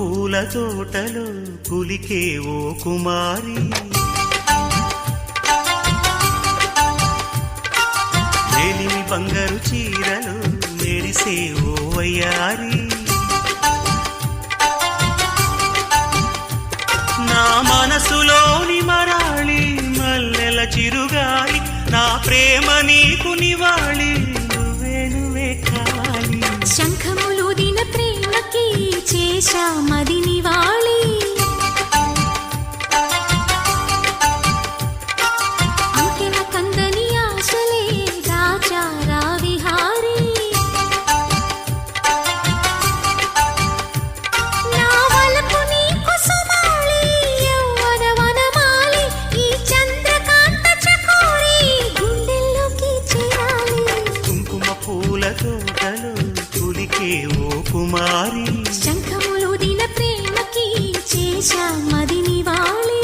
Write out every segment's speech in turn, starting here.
పూల తోటలో కులికే ఓ కుమారి, మేలిమి బంగారు చీరలు మెరిసే ఓ వయ్యారి, నా మనసులోని మరాళి మల్లెల చిరుగాలి, నా ప్రేమ నీకు నివాళి, నువ్వే నువ్వే కాలి. శంఖములుదిన ప్రేమకి చేశా మది నివాళి, అంకెల కందని ఆశలే రాజారా విహారీ, నా వలపు నీకు సుమాలి, యవ్వన వనమాలి, ఈ చంద్రకాంత చకోరి గుండెల్లోకి చేరాలి. కుంకుమ పూల తోటలో కులికే ఓ కుమారి, శంఖములుదిన ప్రేమకి చేశా మది నివాళి.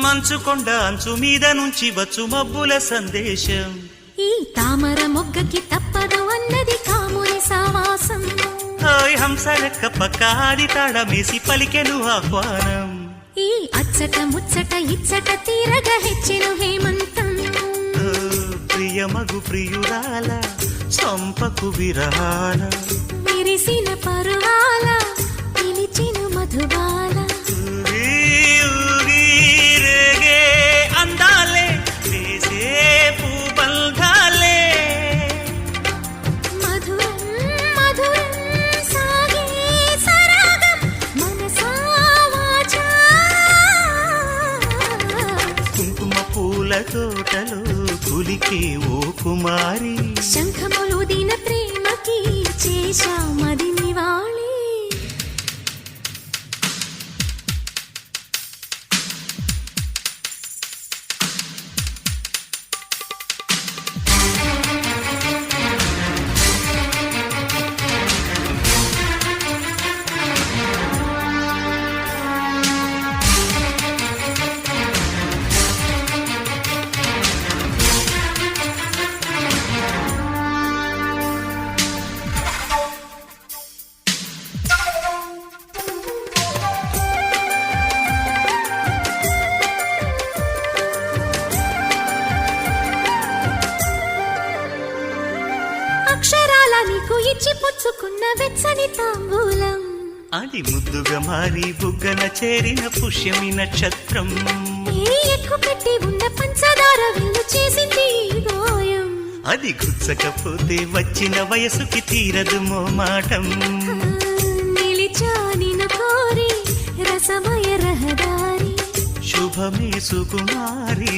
మంచుకొండ అంచు మీద నుంచి వచ్చు మబ్బుల సందేశం, ఈ తామర మొగ్గకి తప్పదు అన్నది కాముని సావాసం, హాయ్ హంసలెక్క పక్కాడి తాళమేసి పలికెను ఆహ్వానం, ఈ అచ్చట ముచ్చట ఇచ్చట తీరగా హెచ్చెను హేమంతం, ప్రియమగు ప్రియురాల చంపకు విరహాల, విరిసిన పరువాల పిలిచెను మధుబాల, రేగే అందాలే వేసే పూబంధాలే, మధురం మధురం సాగే సరాగం మనసా వాచా. కుంకుమ పూల తోటలో కులికే ఓ కుమారి, శంఖములుదిన ప్రేమకి చేశా మది నివాళి. అక్షరాల నీకు ఇచ్చి పుచ్చుకున్న వెచ్చని తాంబూలం, అది ముద్దుగా మారి బుగ్గన చేరిన పుష్యమి నక్షత్రం, ఏ ఎక్కు పెట్టి ఉన్న పంచదార విల్లు చేసింది ఈ గాయం, అది గుచ్చకపోతే వచ్చిన వయసుకి తీరదు మోమాటం, నిలిచా నిన్ను కోరి రసమయ రహదారి, శుభమే సుకుమారి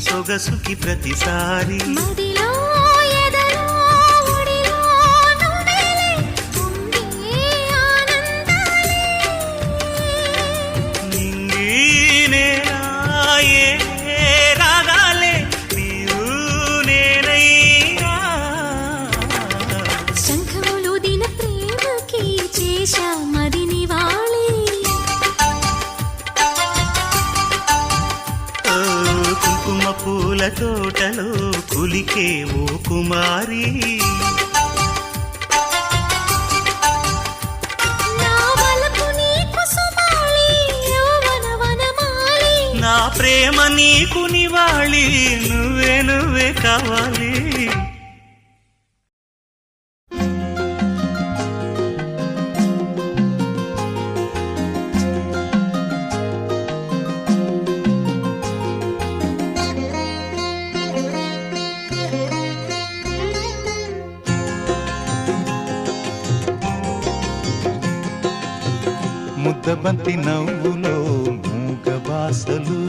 సొగసుకి ప్రతిసారి, మదిలో ఎదలో ఒడిలో నువ్వేలే పొంగే ఆనందాలే, నింగి నేరాయే రాగాలే నీవు నేనైనా, శంఖములుదిన ప్రేమకి చేశా మది నివాళి. ఓ కుంకుమ పూల తోటలో కులికే ఓ కుమారి, నా వలపు నీకు సుమాలి, యవ్వన వనమాలి, నా ప్రేమ నీకు నివాళి, నువ్వే నువ్వే కావాలి. ముద్దబంతి నవ్వులో మూగ బాసలు.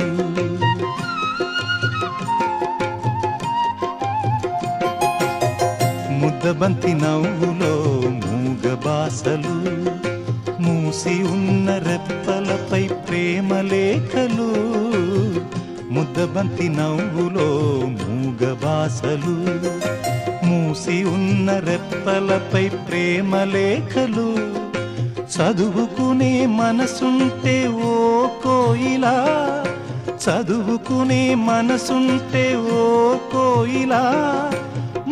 ముద్దబంతి నవ్వులో మూగ బాసలు, మూసి ఉన్న రెప్పలపై ప్రేమ లేఖలు. ముద్దబంతి నవ్వులో మూగ బాసలు, మూసి ఉన్న రెప్పలపై ప్రేమ లేఖలు. చదువుకునే మనసుంటే ఓ కోయిలా, చదువుకునే మనసుంటే ఓ కోయిలా,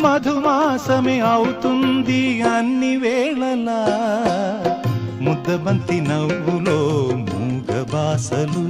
మధుమాసమే అవుతుంది అన్ని వేళలా. ముద్దబంతి నవ్వులో మూగ బాసలు.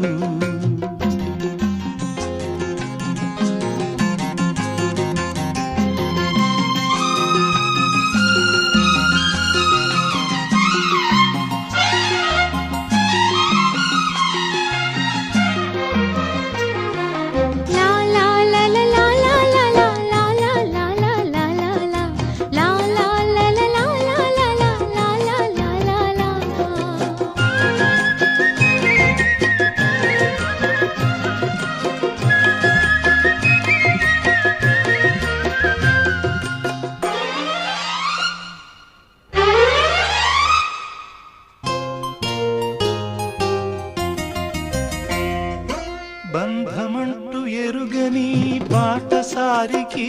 బంధమంటూ ఎరుగని బాటసారికి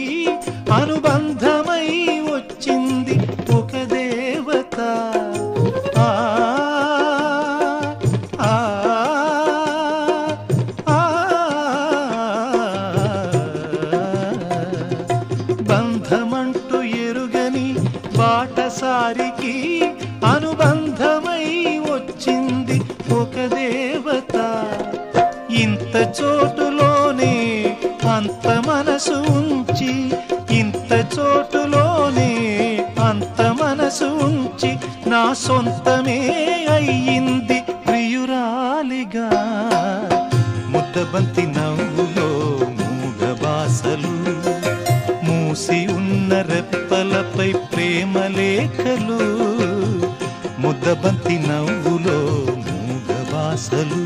అనుబంధమై వచ్చింది ఒక దేవత. ఆ ఆ ఆ బంధమంటూ ఎరుగని బాటసారికి అనుబంధమై వచ్చింది ఒక దేవత. ఇంత చోటులోనే అంత మనసు ఉంచి, ఇంత చోటులోనే అంత మనసు ఉంచి, నా సొంతమే అయ్యింది ప్రియురాలిగా. ముద్దబంతి నవ్వులో మూగ బాసలు, మూసి ఉన్న రెప్పలపై ప్రేమ లేఖలు. ముద్దబంతి నవ్వులో మూగ బాసలు.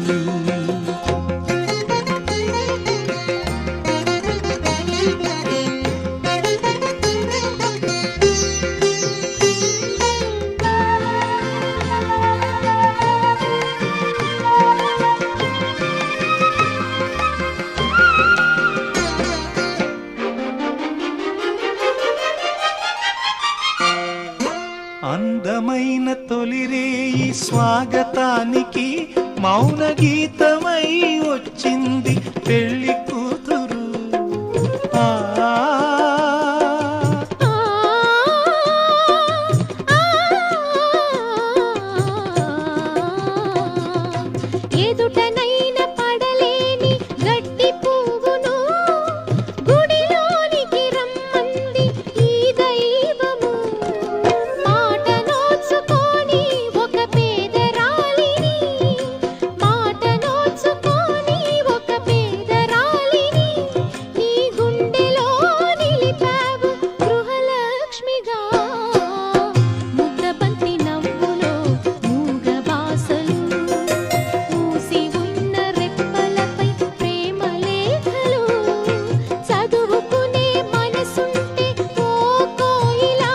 అందమైన తొలిరేయి స్వాగతానికి మౌన గీతమై వచ్చింది పెళ్లి కూతురు. ఆ ఎదుటనైన పడలేని గడ్డి పువ్వును గుడిలోనికి రమ్మంది ఈ దైవము. మాట నోచుకొని ఒక పేదరాలిని, మాట నోచుకొని ఒక పేదరాలిని, నీ గుండెలో నిలిపావు గృహలక్ష్మిగా. ముద్దబంతి నవ్వులో మూగ బాసలు, మూసి ఉన్న రెప్పలపై ప్రేమ లేఖలు. చదువుకునే మనసుంటే ఓ కోయిలా,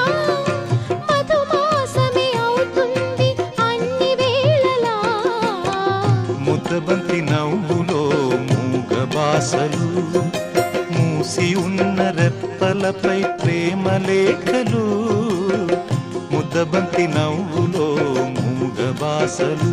మధుమాసమే అవుతుంది అన్ని వేళలా. ముద్దబంతి నవ్వులో మూగ బాసలు, మూసి ఉన్న రెప్పలపై ప్రేమ లేఖలు. ముద్దబంతి నవ్వులో మూగ బాసలు.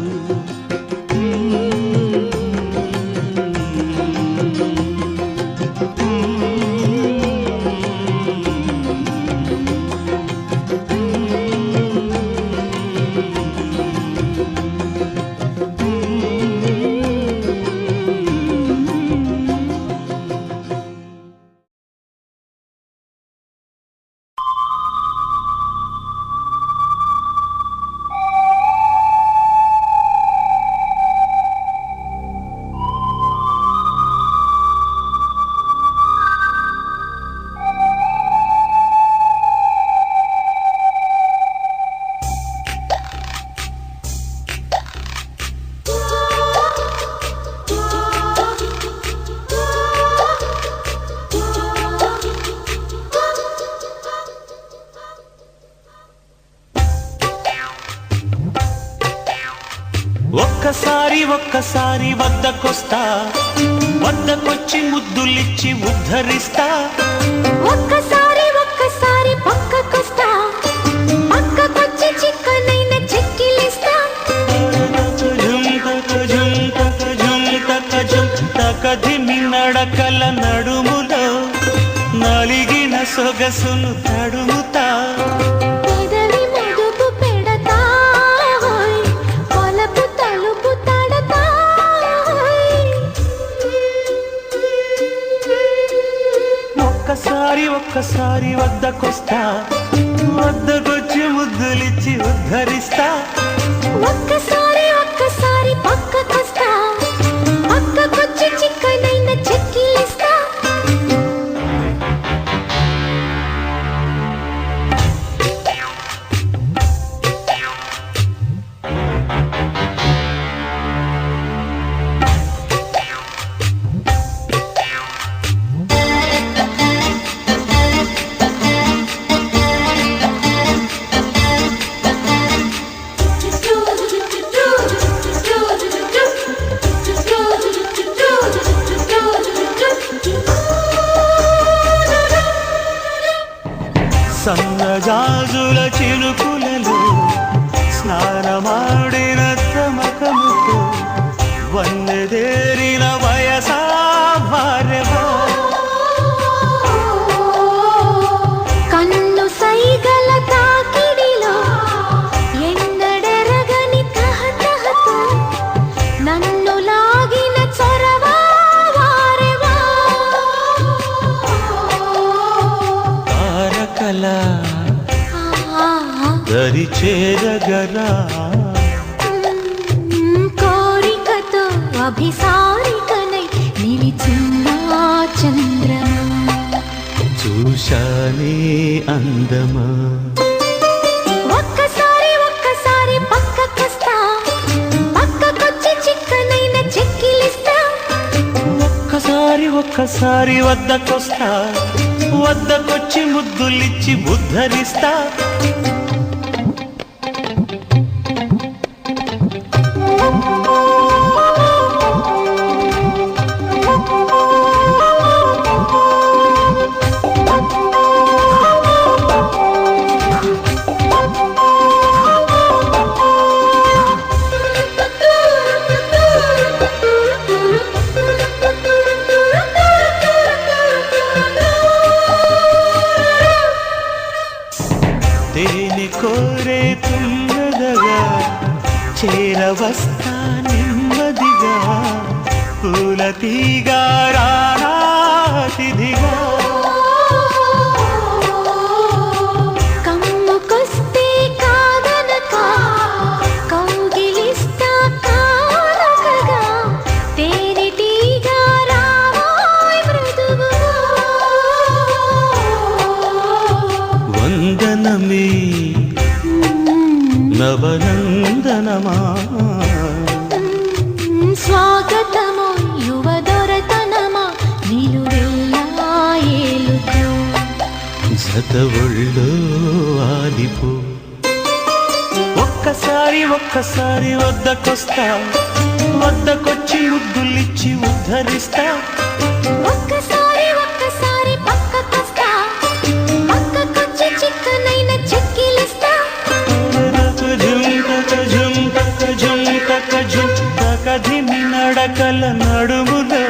ఒక్కసారి ఒక్కసారి వద్దకొస్తా, వద్దకొచ్చి ముద్దులిచ్చి ఉద్ధరిస్తా. ఒక్కసారి ఒక్కసారి పక్కకొస్తా, పక్కకొచ్చి చిక్కనైన చెక్కిలిస్తా. తకధిమి నడకల నడుములో నలిగిన సొగసును తడుముతా. పెదవి మదుపు పెడతా, వలపు తలుపు తడతా. ఒక్కసారి ఒక్కసారి వద్దకొస్తా, వద్దకొచ్చి ముద్దులిచ్చి ఉద్ధరిస్తా. ఒక్కసారి ఒక్కసారి పక్కకొస్తా, పక్కకొచ్చి చిక్కనైన చెక్కిలిస్తా. సన్నజాజుల చినుకులలో స్నానమాడిన తమకముతో వన్నెదేరిన వయసా భార్యవా. కన్ను సైగల తాకిడిలో ఎన్నడెరగని తహతహతో నన్ను లాగిన చొరవా వారెవా. తారకల దరి చేరగరా, కోరికతో అభిసారికనై నిలిచిన చంద్రమా. చూశానే అందమా. ఒక్కసారి ఒక్కసారి పక్కకొస్తా, పక్కకొచ్చి చిక్కనైన చెక్కిలిస్తా. ఒక్కసారి ఒక్కసారి వద్దకొస్తా, వద్దకొచ్చి ముద్దులిచ్చి ఉద్ధరిస్తా. తేనె కోరే తుమ్మదగా చేరవస్తా నెమ్మదిగా, పూల తీగా రాతిదిగా. కమ్ముకొస్తే కాదనక కౌగిలిస్తా కానకగా, తేనెటీగా రావాయ్ మృదువుగా. వందనమే నవనందనమా, స్వాగతము యువదొరతనమా, నిలువెల్లా ఏలుకో. జతవుళ్ళో ఆలిపో. ఒక్కసారి ఒక్కసారి వద్దకొస్తా, వద్దకొచ్చి ముద్దులిచ్చి ఉద్ధరిస్తా. ఒక్కసారి ఒక్కసారి పక్కకొస్తా, పక్కకొచ్చి చిక్కనైన చెక్కిలిస్తా. తకధిమి నడకల నడుములో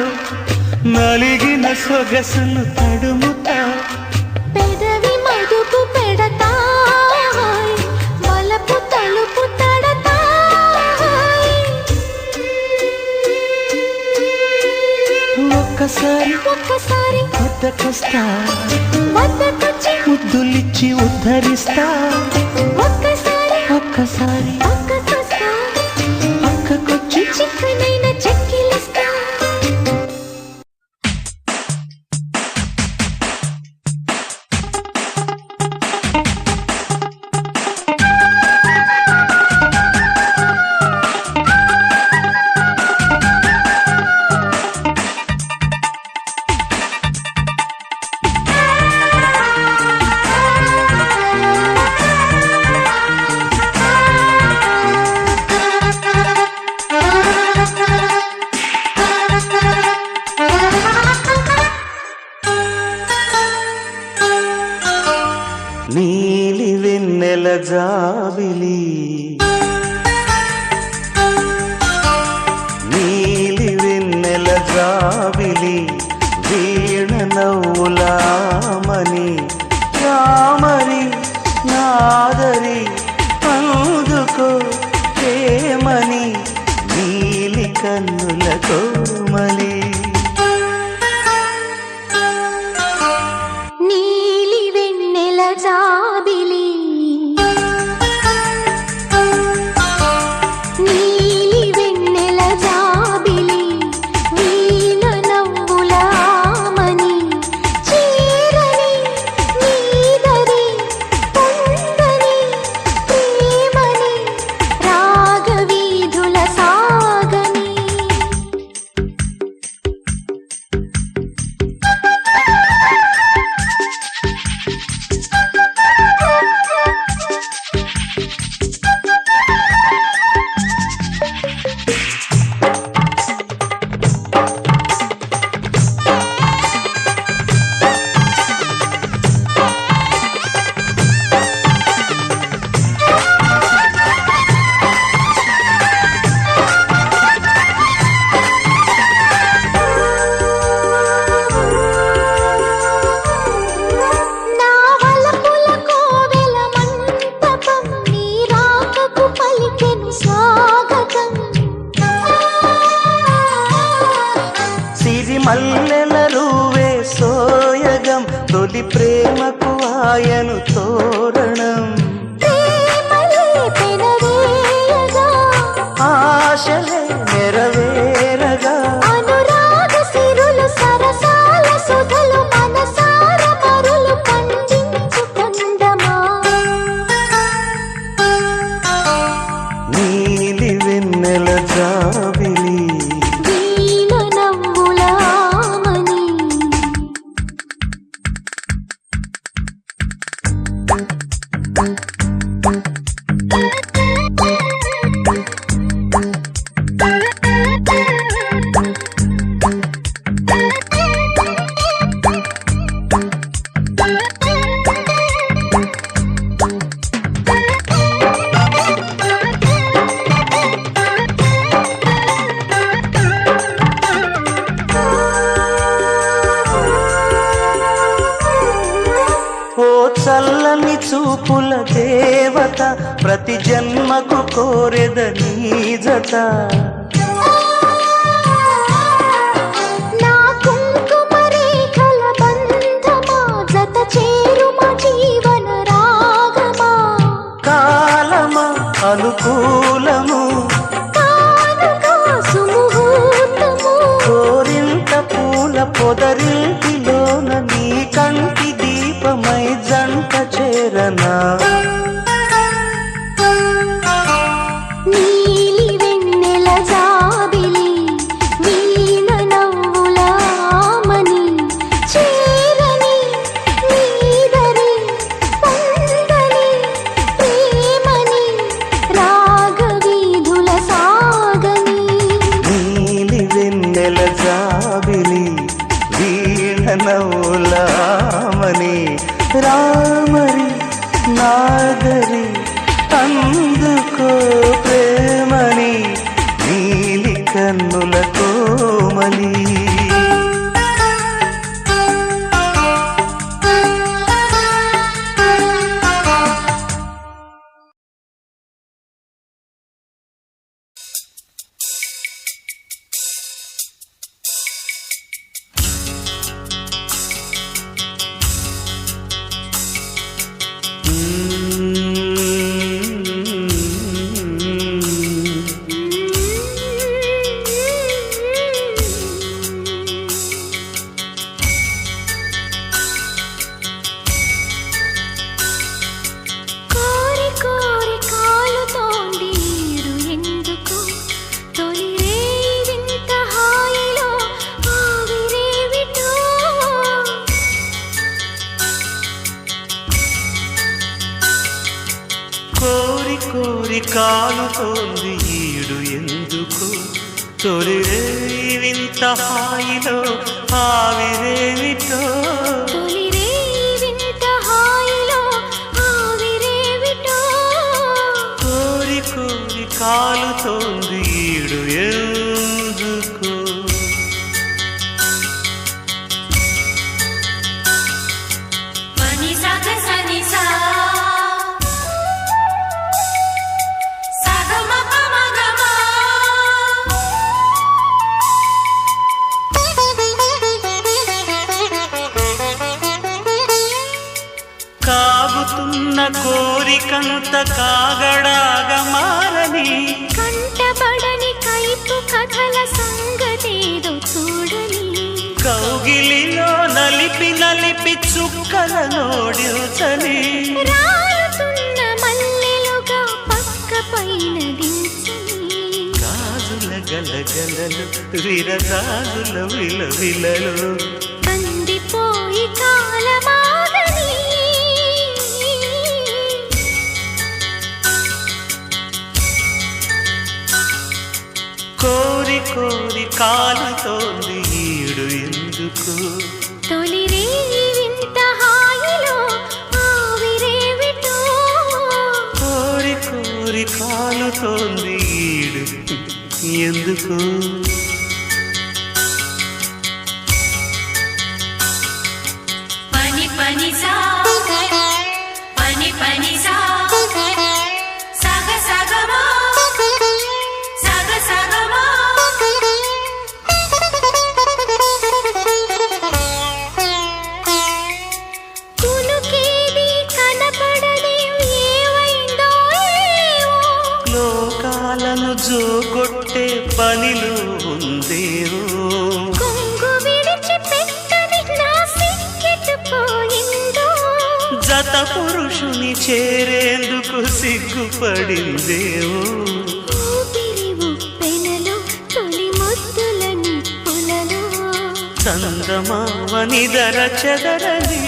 నలిగిన సొగసును తడుముతా. పెదవి మదుపు పెడతా, వలపు తలుపు తడతా. ఒక్కసారి ఒక్కసారి వద్దకొస్తా, వద్దకొచ్చి ముద్దులిచ్చి ఉద్ధరిస్తా. ఒక్కసారి ఒక్కసారి పక్కకొస్తా, పక్కకొచ్చి చిక్కనైన చెక్కిలిస్తా. నీలి వెన్నెల జాబిలి వీణ నవ్వులామని రామరి నాదరి అందుకో ప్రేమని నీలి కన్నుల కోమలి నీలి వెన్నెల జాబిలి నీలి వెన్నెల జాబిలి వీణ నవ్వులామని చీరని నీదరి పొందని ప్రేమని రాగవీధుల సాగని నా వలపుల కోవెల మంటపం నీ రాకకు పలికెను స్వాగతం సిరిమల్లెల రూవే సోయగం తొలి ప్రేమకు ఆయను తోరణం ప్రేమలే పెనవేయగా ఆశలే నెరవేరగా అనురాగ సిరులు సరసాల సుధలు మనసార మరులు పండించు కందమా నీలి వెన్నెల జాబిలి వీణ నవ్వులామని ఓ చల్లని చూపుల దేవత ప్రతి జన్మకు కోరెద నీ జత నా కుంకుమ రేఖల బంధమా జత చేరుమా జీవన రాగమా కాలమా అనుకూలము కానుక సుముహూర్తము కోరింత పూల పొదరింటిలోన నీ కంటి దీపమై జంట చేరనా నీలి వెన్నెల జాబిలి వీణ నవ్వులామని చీరని నీదరి పొందని ప్రేమని రాగవీధుల సాగని నీలి వెన్నెల జాబిలి వీణ నవ్వులామని రామరి నాగరి అందుకో ప్రేమని నీలి కన్నుల కోమలి కోరి కోరి కాలుతోంది ఈడు ఎందుకు తొలి రేయి వింత హాయిలో ఆవిరేవిటో కోరి కోరి కాలుతోంది ఈడు ఎందుకు తొలి రేయి వింత హాయిలో ఆవిరేమిటో తొలి రేయి వింత హాయిలో ఆవిరేవిటో కోరి కాలుతోంది ఈడు ఎందుకు కాగుతున్న కోరికంత కాగడాగా మారని కంటబడని కైపు కథల సంగతేదో చూడని కౌగిలిలో నలిపి నలిపి చుక్కల నోడిల్చని రాలుతున్న మల్లెలుగా పక్క పైన దించని గాజుల గలగలలు విరగాజుల విలవిలలు కందిపోయి కాలమాగని కోరి కోరి కాలుతోంది ఈడు ఎందుకు తొలి రేవింత హాయిలో ఆవిరేవిటో కోరి కోరి కాలుతోంది ఈడు ఎందుకు పని పని సా పని పని సా సగ సగమా సగ సగమా కునుకేది కనపడని ఏవైందో ఏవో లోకాలను జోగొట్టే పనిలో ఉందేవో కొంగు విడిచి పెట్టని నా సిక్కెట్టుపోయిందో జత పురుషుని చేరేందుకు సిగ్గుపడిందేవో ఊపిరి ఉప్పెనలో తొలి ముద్దుల నిప్పులలో చందమామ నిదర చెదరని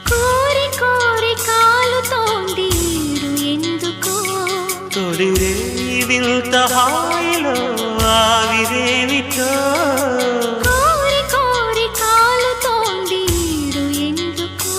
కోరి కోరి కాలుతోంది ఈడు ఎందుకో తొలి రేవింత హాయిలో ఆవిరేమిటో కోరి కోరి కాలుతోంది ఈడు ఎందుకో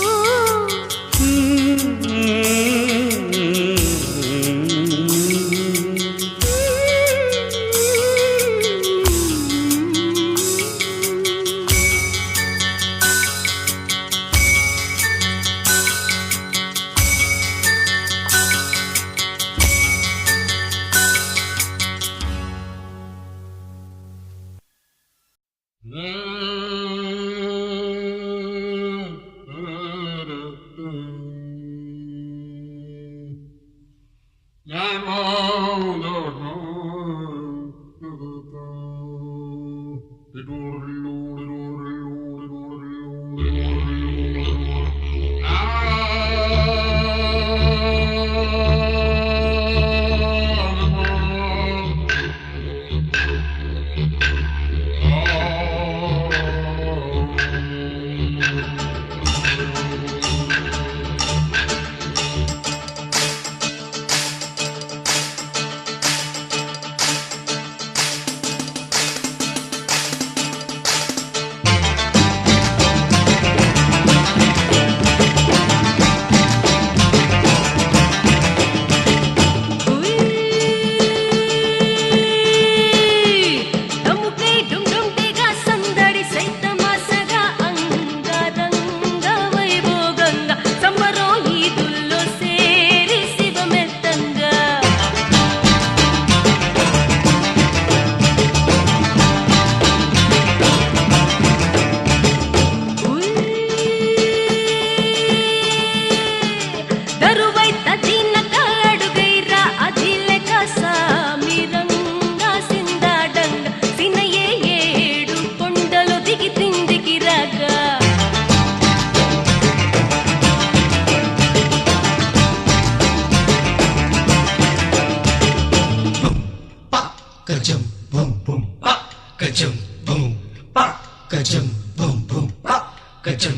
Ka-chum, boom, boom, pa. Ka-chum, boom, pa. Ka-chum, boom, boom, pa. Ka-chum,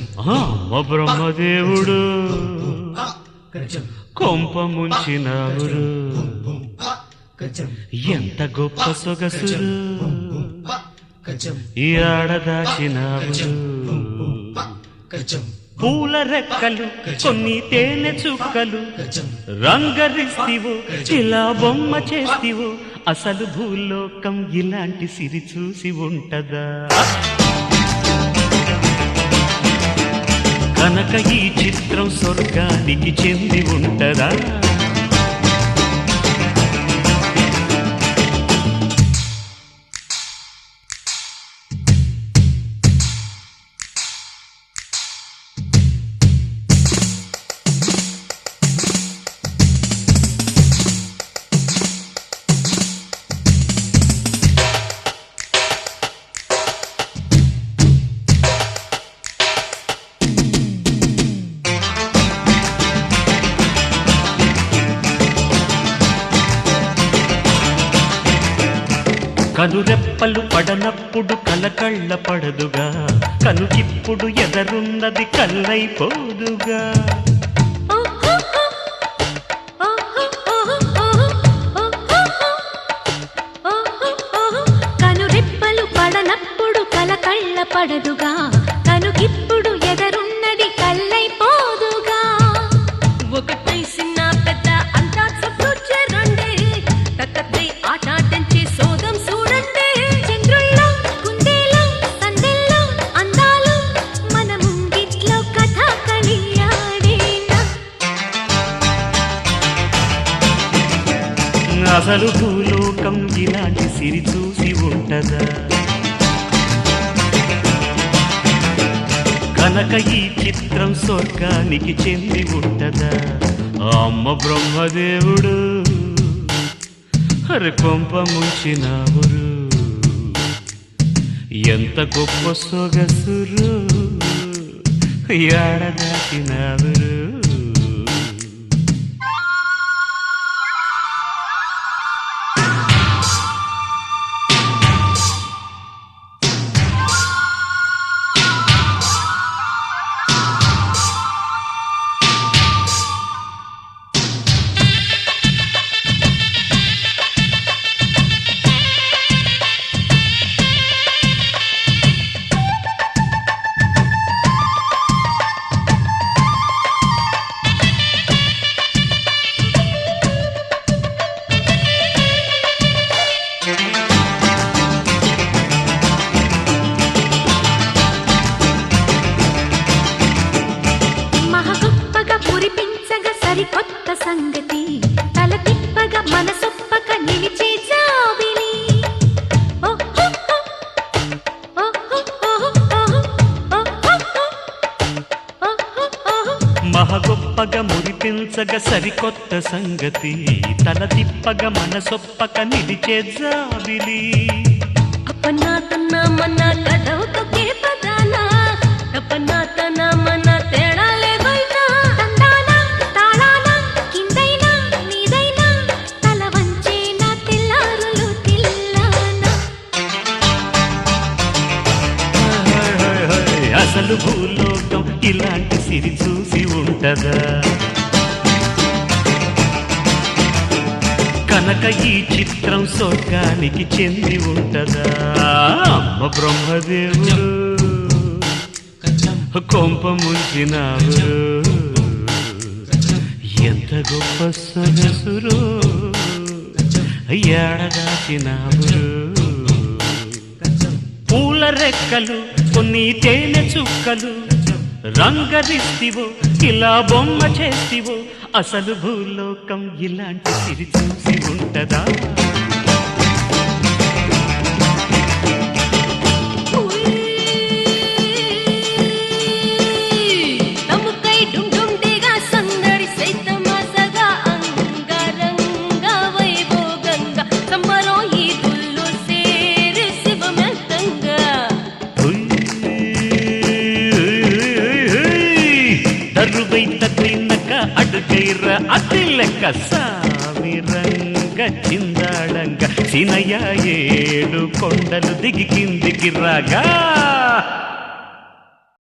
బ్రహ్మదేవుడు ka-chum, కొంప ముంచినావురు boom, pa. Ka-chum, ఎంత గొప్ప సొగసురు pa. Ka-chum, ఈ ఆడదాచినావురు pa. Ka-chum, పూల రెక్కలు కొన్ని తేనె చుక్కలు రంగరిస్తివో ఇలా బొమ్మ చేస్తివో అసలు భూలోకం ఇలాంటి సిరి చూసి ఉంటదా కనుక ఈ చిత్రం స్వర్గానికి చెంది ఉంటదా కనురెప్పలు పడనప్పుడు కలకళ్ళ పడదుగా కనుకిప్పుడు ఎదరున్నది కల్లైపోదుగా కనురెప్పలు పడనప్పుడు కలకళ్ళ పడదుగా కనుకిప్పుడు ఎదరున్నది కల్లైపోదుగా ఒకటై చిన్న పెద్ద అంతా చుట్టూ చేరండి తక్కై ఆటాటంచి సోదం చూడండి చంద్రుల్లో కుందేలో సందెల్లో అందాలు మన ముంగిట్లో కథ కళియాడేనా అసలు భూలోకం ఇలాంటి సిరి చూసి ఉంటదా కనుక ఈ చిత్రం స్వర్గానికి చెంది ఉంటదా అమ్మ బ్రహ్మదేవుడు హరి కొంప ముంచినావురు ఎంత గొప్ప సొగసురు ఏడదాటినావురు కొత్త సంగతి తల తిప్పగా మనసొప్పక నిలిచే జాబిలి మహగొప్పగా మురిపించగ సరికొత్త సంగతి తల తిప్పగ మనసొప్పక నిలిచే జాబిలి అపనా తన్నా మన్నా కదవుతో కే పదానా తపనా తనా మన్నా తేడా లేదైనా తందానా తాళానా కిందైనా నీదైనా తల వంచేనా తెల్లారులు తిల్లానా అసలు భూలోకం ఇలాంటి సిరి చూసి ఉంటదా కనుక ఈ చిత్రం స్వర్గానికి చెంది ఉంటదా అమ్మ బ్రహ్మదేవుడు కొంప ముంచినావు ఎంత గొప్ప సొగసురు ఏడదాచినావు పూల రెక్కలు కొన్ని తేనె చుక్కలు రంగరిస్తివో ఇలా బొమ్మ చేస్తివో అసలు భూలోకం ఇలాంటి సిరి చూసి ఉంటదా అడుగైర అతి లెక్క సామిరంగ చిందాళంగ సినయ ఏడు కొండలు దిగి కిందికి రాగా